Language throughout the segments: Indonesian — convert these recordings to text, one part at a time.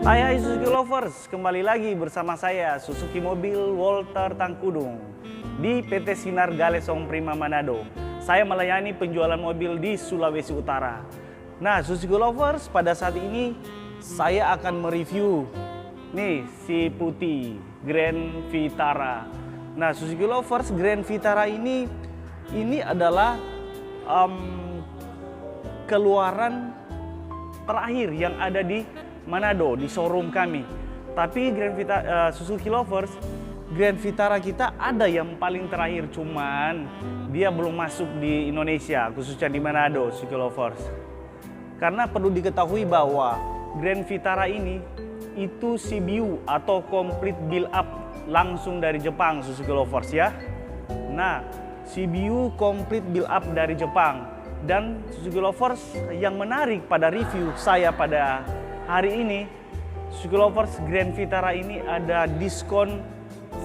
Hai Suzuki Lovers, kembali lagi bersama saya Suzuki Mobil Walter Tangkudung di PT Sinar Galesong Prima Manado. Saya melayani penjualan mobil di Sulawesi Utara. Nah Suzuki Lovers, pada saat ini saya akan mereview nih si putih Grand Vitara. Nah Suzuki Lovers, Grand Vitara ini adalah keluaran terakhir yang ada di Manado, di showroom kami. Tapi Suzuki Lovers, Grand Vitara kita ada yang paling terakhir, cuman dia belum masuk di Indonesia, khususnya di Manado, Suzuki Lovers. Karena perlu diketahui bahwa Grand Vitara ini itu CBU atau complete build up langsung dari Jepang, Suzuki Lovers ya. Nah, CBU complete build up dari Jepang. Dan Suzuki Lovers, yang menarik pada review saya pada hari ini, Suzuki Lovers, Grand Vitara ini ada diskon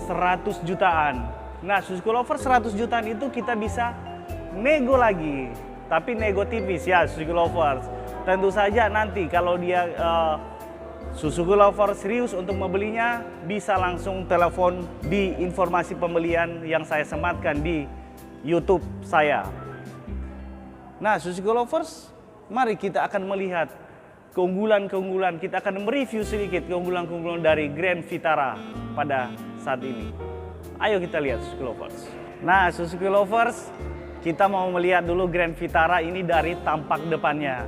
100 jutaan. Nah, Suzuki Lovers 100 jutaan itu kita bisa nego lagi. Tapi nego tipis ya Suzuki Lovers. Tentu saja nanti kalau dia Suzuki Lovers serius untuk membelinya, bisa langsung telepon di informasi pembelian yang saya sematkan di YouTube saya. Nah, Suzuki Lovers, mari kita akan melihat keunggulan-keunggulan, kita akan mereview sedikit keunggulan-keunggulan dari Grand Vitara pada saat ini. Ayo kita lihat Suzuki Lovers. Nah Suzuki Lovers, kita mau melihat dulu Grand Vitara ini dari tampak depannya.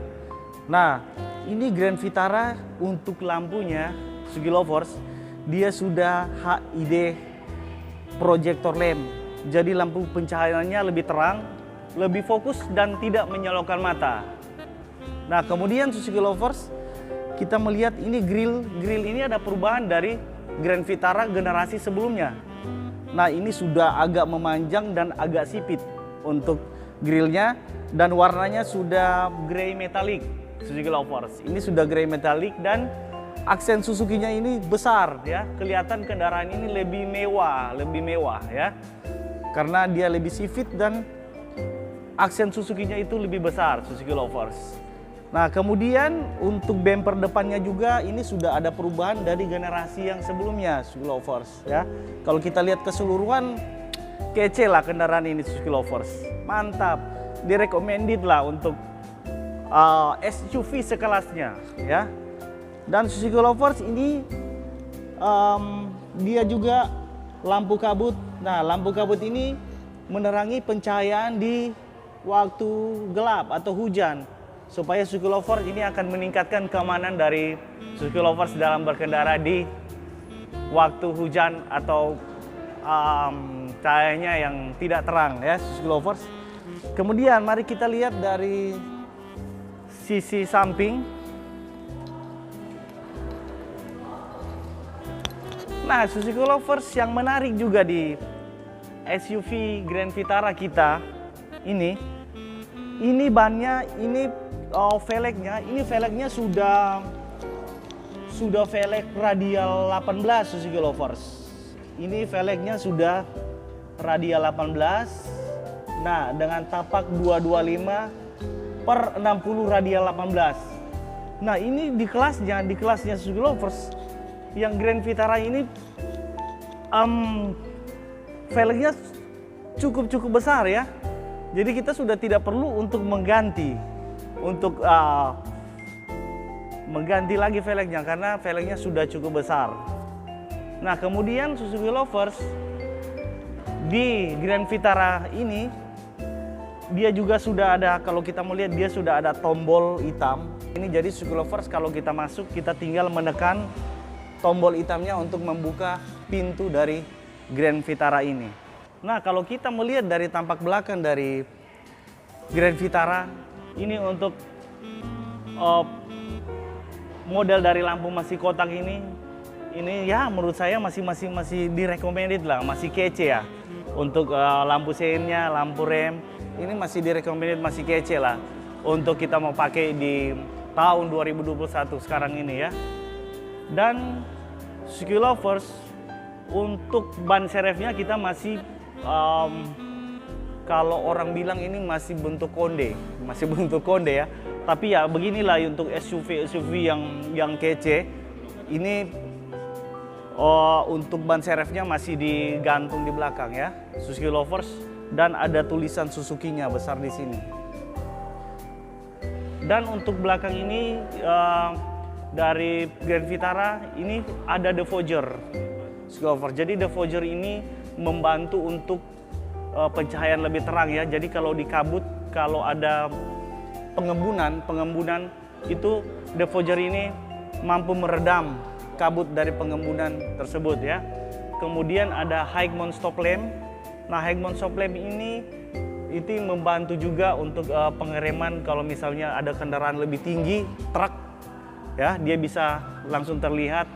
Nah ini Grand Vitara untuk lampunya Suzuki Lovers, dia sudah HID projector lamp. Jadi lampu pencahayaannya lebih terang, lebih fokus dan tidak menyilaukan mata. Nah kemudian Suzuki Lovers, kita melihat ini grill ini ada perubahan dari Grand Vitara generasi sebelumnya. Nah ini sudah agak memanjang dan agak sipit untuk grillnya, dan warnanya sudah grey metallic Suzuki Lovers. Ini sudah grey metallic dan aksen Suzuki-nya ini besar ya. Kelihatan kendaraan ini lebih mewah ya. Karena dia lebih sipit dan aksen Suzuki-nya itu lebih besar Suzuki Lovers. Nah kemudian untuk bumper depannya juga ini sudah ada perubahan dari generasi yang sebelumnya Suzuki Lovers ya. Kalau kita lihat keseluruhan, kece lah kendaraan ini Suzuki Lovers. Mantap, direcommended lah untuk SUV sekelasnya ya. Dan Suzuki Lovers ini dia juga lampu kabut. Nah lampu kabut ini menerangi pencahayaan di waktu gelap atau hujan, supaya Suzuki Lovers ini akan meningkatkan keamanan dari Suzuki Lovers dalam berkendara di waktu hujan atau cahayanya yang tidak terang ya Suzuki Lovers. Kemudian mari kita lihat dari sisi samping. Nah Suzuki Lovers, yang menarik juga di SUV Grand Vitara kita ini bannya, ini velgnya sudah velg radial 18 Suzuki Lovers. Ini velgnya sudah radial 18. Nah dengan tapak 225/60 radial 18. Nah ini di kelasnya Suzuki Lovers yang Grand Vitara ini velgnya cukup besar ya. Jadi kita sudah tidak perlu untuk mengganti lagi velgnya, karena velgnya sudah cukup besar. Nah kemudian Suzuki Lovers di Grand Vitara ini dia juga sudah ada, kalau kita melihat dia sudah ada tombol hitam. Ini jadi Suzuki Lovers, kalau kita masuk kita tinggal menekan tombol hitamnya untuk membuka pintu dari Grand Vitara ini. Nah kalau kita melihat dari tampak belakang dari Grand Vitara ini, untuk model dari lampu masih kotak ini ya menurut saya masih direcommended lah, masih kece ya. Untuk lampu seinnya, lampu rem ini masih direcommended, masih kece lah untuk kita mau pakai di tahun 2021 sekarang ini ya. Dan Suzuki Lovers, untuk ban serepnya kita masih kalau orang bilang ini masih bentuk konde ya. Tapi ya beginilah untuk SUV yang kece. Ini untuk ban serepnya masih digantung di belakang ya, Suzuki Lovers, dan ada tulisan Suzuki-nya besar di sini. Dan untuk belakang ini dari Grand Vitara ini ada defogger Suzuki Lovers. Jadi defogger ini membantu untuk pencahayaan lebih terang ya. Jadi kalau di kabut, kalau ada pengembunan itu defogger ini mampu meredam kabut dari pengembunan tersebut ya. Kemudian ada high mount stop lamp. Nah, high mount stop lamp ini itu membantu juga untuk pengereman kalau misalnya ada kendaraan lebih tinggi, truk ya, dia bisa langsung terlihat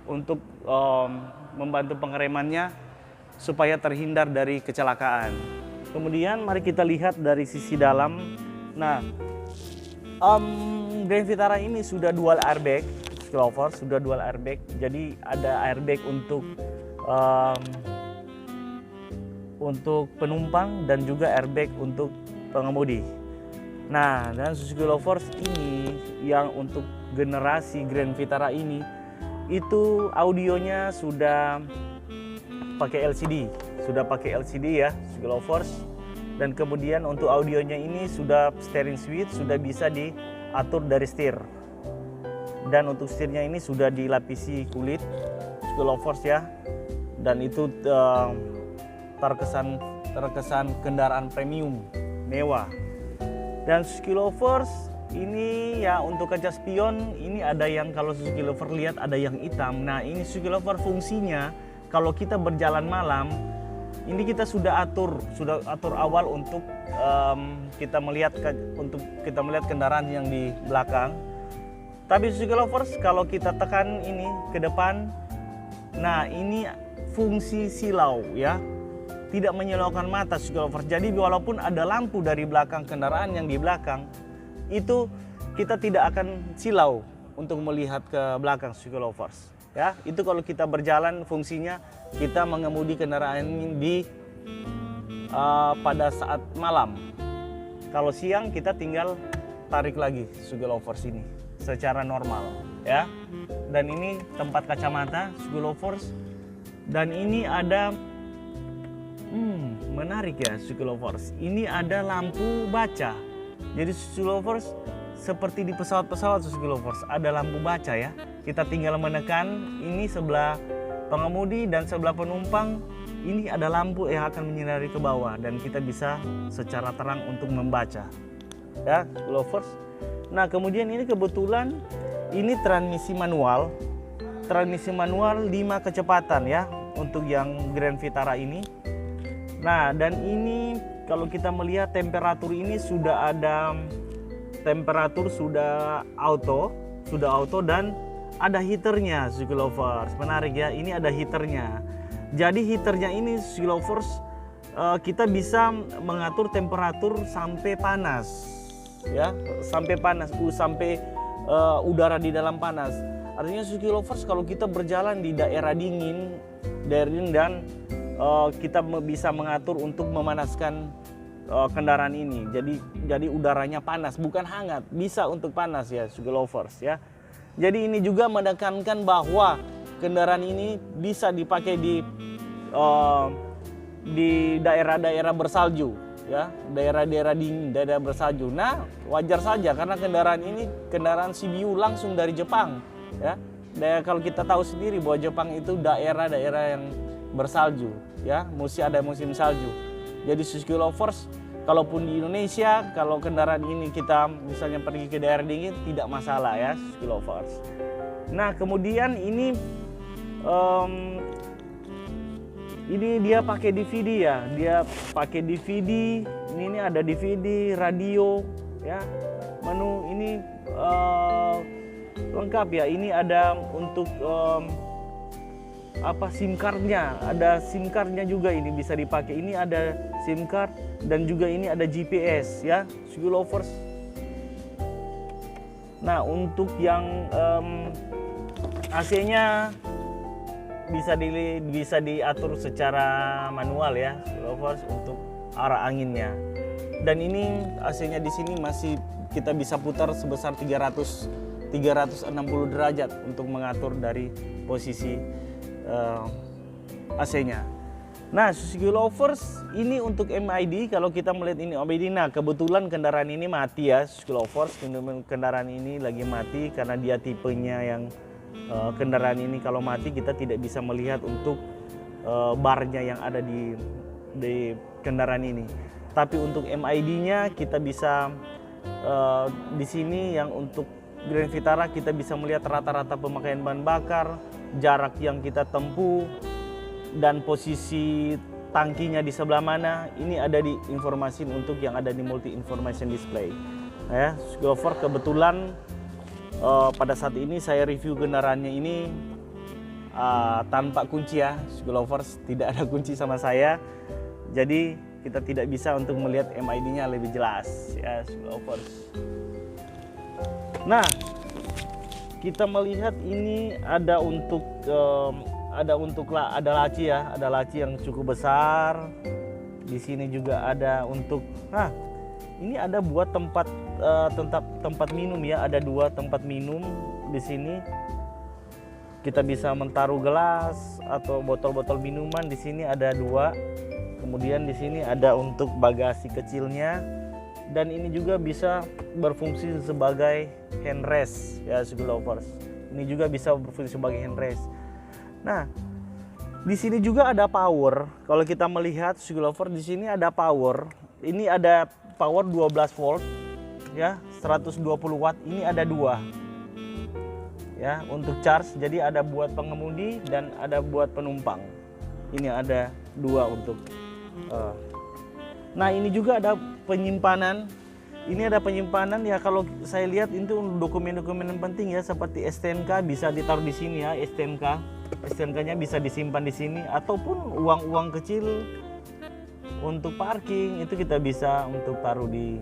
untuk membantu pengeremannya supaya terhindar dari kecelakaan. Kemudian mari kita lihat dari sisi dalam. Nah, Grand Vitara ini sudah dual airbag, Lovers, sudah dual airbag. Jadi ada airbag untuk penumpang dan juga airbag untuk pengemudi. Nah, dan Suzuki Lovers ini yang untuk generasi Grand Vitara ini itu audionya sudah pakai LCD ya, Suzuki Lovers. Dan kemudian untuk audionya ini sudah steering switch, sudah bisa diatur dari setir. Dan untuk setirnya ini sudah dilapisi kulit Suzuki Lovers ya. Dan itu terkesan kendaraan premium mewah. Dan Suzuki Lovers ini ya untuk kaca spion ini ada yang, kalau Suzuki Lovers lihat ada yang hitam. Nah, ini Suzuki Lovers fungsinya kalau kita berjalan malam ini kita sudah atur awal untuk kita melihat kendaraan yang di belakang. Tapi Suzuki Lovers kalau kita tekan ini ke depan, nah ini fungsi silau ya, tidak menyilaukan mata Suzuki Lovers. Jadi walaupun ada lampu dari belakang kendaraan yang di belakang, itu kita tidak akan silau untuk melihat ke belakang Suzuki Lovers. Ya, itu kalau kita berjalan fungsinya kita mengemudi kendaraan ini pada saat malam. Kalau siang kita tinggal tarik lagi Suzuki Lovers ini secara normal ya. Dan ini tempat kacamata Suzuki Lovers. Dan ini ada menarik ya Suzuki Lovers. Ini ada lampu baca. Jadi Suzuki Lovers seperti di pesawat-pesawat Suzuki Lovers ada lampu baca ya. Kita tinggal menekan ini sebelah pengemudi dan sebelah penumpang, ini ada lampu yang akan menyinari ke bawah dan kita bisa secara terang untuk membaca ya Lovers. Nah, kemudian ini kebetulan ini transmisi manual 5 kecepatan ya untuk yang Grand Vitara ini. Nah, dan ini kalau kita melihat temperatur ini sudah ada temperatur sudah auto dan ada heaternya Suzuki Lovers. Menarik ya, ini ada heaternya. Jadi heaternya ini Suzuki Lovers kita bisa mengatur temperatur sampai panas ya, sampai udara di dalam panas. Artinya Suzuki Lovers kalau kita berjalan di daerah dingin dan kita bisa mengatur untuk memanaskan kendaraan ini. Jadi udaranya panas, bukan hangat, bisa untuk panas ya Suzuki Lovers ya. Jadi ini juga menekankan bahwa kendaraan ini bisa dipakai di daerah-daerah bersalju ya, daerah-daerah dingin, daerah bersalju. Nah, wajar saja karena kendaraan ini kendaraan CBU langsung dari Jepang ya. Kalau kita tahu sendiri bahwa Jepang itu daerah-daerah yang bersalju ya, mesti ada musim salju. Jadi Suzuki Lovers kalaupun di Indonesia, kalau kendaraan ini kita misalnya pergi ke daerah dingin, tidak masalah ya Suzuki Lovers. Nah, kemudian ini dia pakai DVD ya, dia pakai DVD. Ini ada DVD, radio, ya, menu ini lengkap ya. Ini ada untuk SIM cardnya, ada SIM cardnya juga ini bisa dipakai. Ini ada SIM card dan juga ini ada GPS ya, Suzuki Lovers. Nah, untuk yang AC-nya bisa diatur secara manual ya, Suzuki Lovers, untuk arah anginnya. Dan ini AC-nya di sini masih kita bisa putar sebesar 300 360 derajat untuk mengatur dari posisi AC-nya. Nah, Suzuki Lovers ini untuk MID, kalau kita melihat ini MID, nah kebetulan kendaraan ini mati ya, Suzuki Lovers, kendaraan ini lagi mati karena dia tipenya yang kendaraan ini kalau mati kita tidak bisa melihat untuk barnya yang ada di kendaraan ini. Tapi untuk MID-nya kita bisa di sini yang untuk Grand Vitara kita bisa melihat rata-rata pemakaian bahan bakar, jarak yang kita tempuh, dan posisi tangkinya di sebelah mana. Ini ada di informasi untuk yang ada di multi information display. Ya, Suzuki Lovers kebetulan pada saat ini saya review kendaraannya ini tanpa kunci ya, Suzuki Lovers tidak ada kunci sama saya. Jadi kita tidak bisa untuk melihat MID-nya lebih jelas ya, Suzuki Lovers. Nah, kita melihat ini ada untuk ada laci ya, ada laci yang cukup besar. Di sini juga ada untuk, nah ini ada buat tempat minum ya, ada 2 tempat minum di sini. Kita bisa menaruh gelas atau botol-botol minuman. Di sini ada 2. Kemudian di sini ada untuk bagasi kecilnya, dan ini juga bisa berfungsi sebagai handrest ya, Suzuki Lovers. Ini juga bisa berfungsi sebagai handrest. Nah, di sini juga ada power. Kalau kita melihat Suzuki Lovers di sini ada power. Ini ada power 12 volt ya, 120 watt. Ini ada 2 ya untuk charge. Jadi ada buat pengemudi dan ada buat penumpang. Ini ada 2 untuk. Nah, ini juga ada penyimpanan. Ini ada penyimpanan ya, kalau saya lihat itu dokumen-dokumen yang penting ya, seperti STNK bisa ditaruh di sini ya, STNK-nya bisa disimpan di sini, ataupun uang-uang kecil untuk parking itu kita bisa untuk taruh di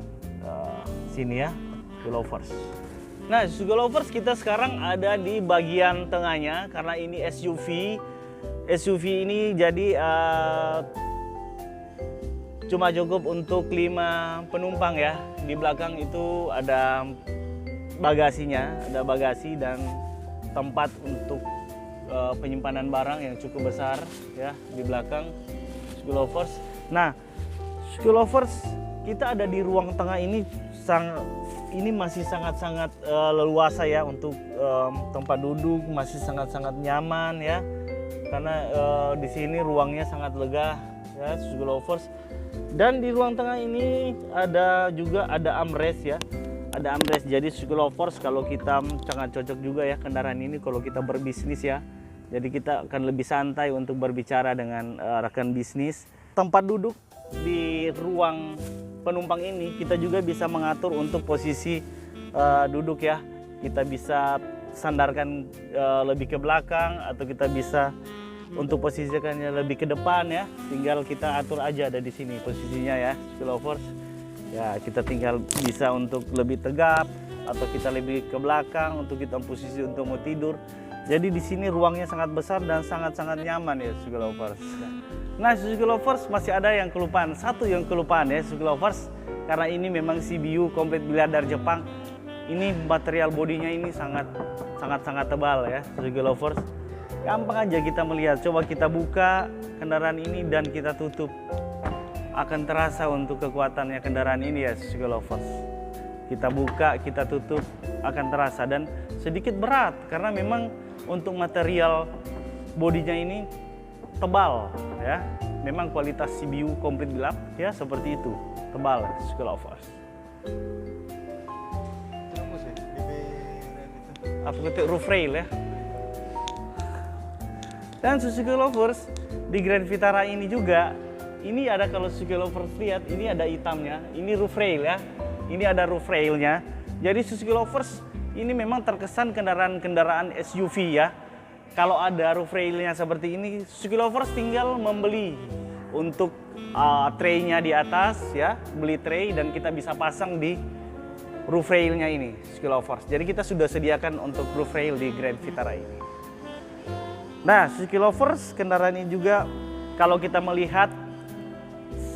sini ya, Suzuki Lovers. Nah, Suzuki Lovers kita sekarang ada di bagian tengahnya karena ini SUV. SUV ini jadi cuma cukup untuk 5 penumpang ya. Di belakang itu ada bagasinya, ada bagasi dan tempat untuk penyimpanan barang yang cukup besar ya di belakang Suzuki Lovers. Nah, Suzuki Lovers kita ada di ruang tengah ini, ini masih sangat-sangat leluasa ya untuk tempat duduk, masih sangat-sangat nyaman ya, karena di sini ruangnya sangat lega ya, Suzuki Lovers. Dan di ruang tengah ini ada armrest ya, ada armrest. Jadi Suzuki Lovers kalau kita sangat cocok juga ya kendaraan ini kalau kita berbisnis ya. Jadi kita akan lebih santai untuk berbicara dengan rekan bisnis. Tempat duduk di ruang penumpang ini kita juga bisa mengatur untuk posisi duduk ya. Kita bisa sandarkan lebih ke belakang atau kita bisa untuk posisikannya lebih ke depan ya, tinggal kita atur aja ada di sini posisinya ya, Suzuki Lovers. Ya, kita tinggal bisa untuk lebih tegap atau kita lebih ke belakang untuk kita posisi untuk mau tidur. Jadi di sini ruangnya sangat besar dan sangat-sangat nyaman ya, Suzuki Lovers. Nah, Suzuki Lovers masih ada yang kelupaan, satu yang kelupaan ya, Suzuki Lovers, karena ini memang CBU komplit biliar dari Jepang. Ini material bodinya ini sangat tebal ya, Suzuki Lovers. Gampang aja kita melihat, coba kita buka kendaraan ini dan kita tutup. Akan terasa untuk kekuatannya kendaraan ini ya, Suzuki Lovers. Kita buka, kita tutup, akan terasa. Dan sedikit berat karena memang untuk material bodinya ini tebal ya. Memang kualitas CBU komplit gelap ya, seperti itu, tebal Suzuki Lovers. Apa itu roof rail ya. Dan Suzuki Lovers di Grand Vitara ini juga, ini ada, kalau Suzuki Lovers lihat, ini ada hitamnya, ini roof rail ya, ini ada roof railnya. Jadi Suzuki Lovers ini memang terkesan kendaraan SUV ya. Kalau ada roof railnya seperti ini, Suzuki Lovers tinggal membeli untuk tray-nya di atas ya, beli tray dan kita bisa pasang di roof railnya ini, Suzuki Lovers. Jadi kita sudah sediakan untuk roof rail di Grand Vitara ini. Nah, Suzuki Lovers kendaraan ini juga kalau kita melihat,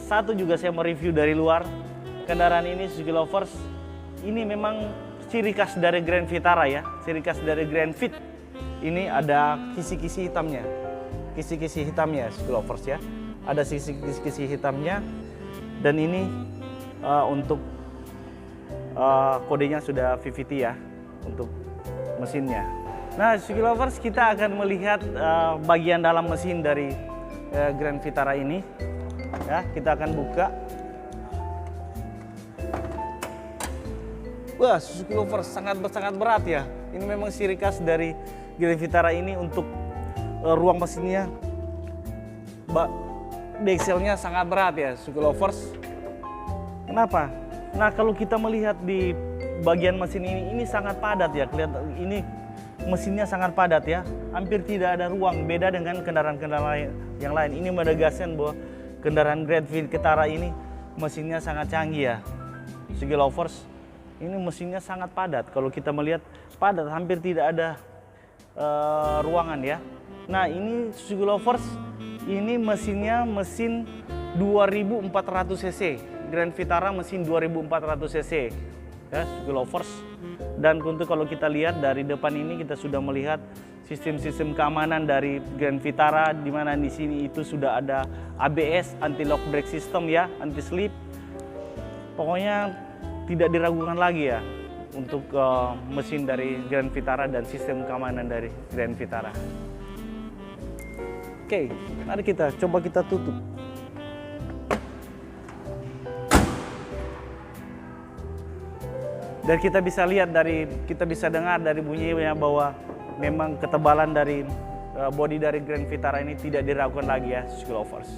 satu juga saya mau review dari luar. Kendaraan ini Suzuki Lovers ini memang ciri khas dari Grand Vitara ya, ciri khas dari Grand Fit. Ini ada kisi-kisi hitamnya, kisi-kisi hitamnya Suzuki Lovers ya. Ada kisi-kisi hitamnya, dan ini untuk kodenya sudah VVT ya untuk mesinnya. Nah, Suzuki Lovers, kita akan melihat bagian dalam mesin dari Grand Vitara ini. Ya, kita akan buka. Wah, Suzuki Lovers sangat berat ya. Ini memang ciri khas dari Grand Vitara ini untuk ruang mesinnya. Dieselnya sangat berat ya, Suzuki Lovers. Kenapa? Nah, kalau kita melihat di bagian mesin ini sangat padat ya. Kelihatan ini mesinnya sangat padat ya. Hampir tidak ada ruang, beda dengan kendaraan-kendaraan yang lain. Ini menegaskan bahwa kendaraan Grand Vitara ini mesinnya sangat canggih ya. Suzuki Lovers, ini mesinnya sangat padat. Kalau kita melihat padat, hampir tidak ada ruangan ya. Nah, ini Suzuki Lovers, ini mesinnya mesin 2400 cc. Grand Vitara mesin 2400 cc ya, Suzuki Lovers. Dan untuk kalau kita lihat dari depan ini, kita sudah melihat sistem-sistem keamanan dari Grand Vitara, di mana di sini itu sudah ada ABS, anti lock brake system ya, anti slip. Pokoknya tidak diragukan lagi ya untuk mesin dari Grand Vitara dan sistem keamanan dari Grand Vitara. Oke, mari kita tutup. Dan kita bisa lihat kita bisa dengar dari bunyinya bahwa memang ketebalan dari bodi dari Grand Vitara ini tidak diragukan lagi ya, Suzuki Lovers.